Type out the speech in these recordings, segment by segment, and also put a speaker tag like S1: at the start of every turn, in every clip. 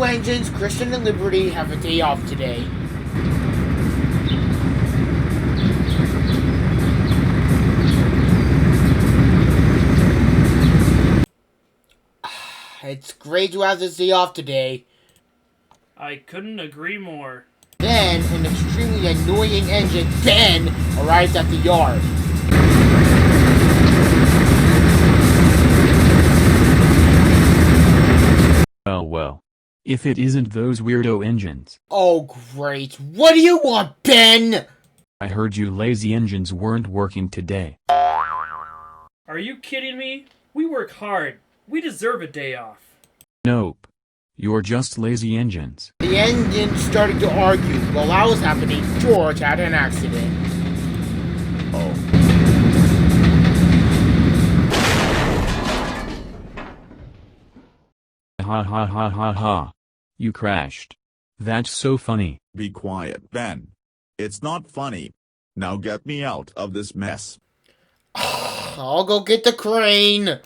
S1: two engines, Christian and Liberty, have a day off today. It's great to have this day off today.
S2: I couldn't agree more.
S1: Then, an extremely annoying engine, Ben, arrives at the yard.
S3: Well. If it isn't those weirdo engines.
S1: Oh, great. What do you want, Ben?
S3: I heard you lazy engines weren't working today.
S2: Are you kidding me? We work hard. We deserve a day off.
S3: Nope. You're just lazy engines.
S1: The engines started to argue. While that was happening, George had an accident.
S3: Oh. Ha ha ha ha ha. You crashed. That's so funny.
S4: Be quiet, Ben. It's not funny. Now get me out of this mess.
S1: I'll go get the crane.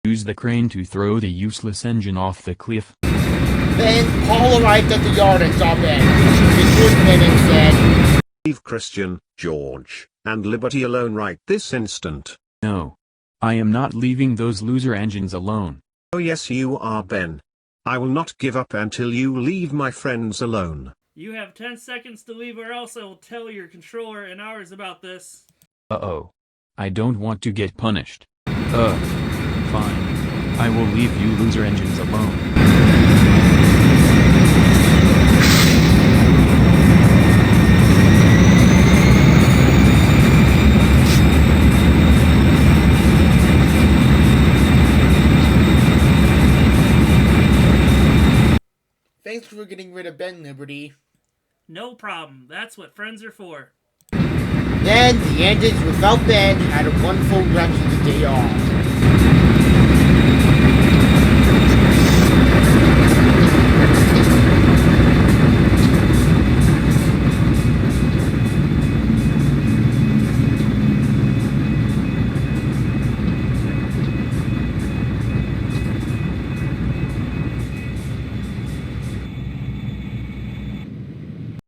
S3: Use the crane to throw the useless engine off the cliff.
S1: Then Paul arrived at the yard and saw Ben. He turned to Ben and said,
S5: "Leave Christian, George, and Liberty alone right this instant."
S3: No. I am not leaving those loser engines alone.
S5: Oh yes you are, Ben. I will not give up until you leave my friends alone.
S2: You have 10 seconds to leave or else I will tell your controller and ours about this.
S3: Uh-oh. I don't want to get punished. Fine. I will leave you loser engines alone.
S1: "Thanks for getting rid of Ben, Liberty."
S2: No problem. That's what friends are for.
S1: Then the engines without Ben had a wonderful rest of the day off.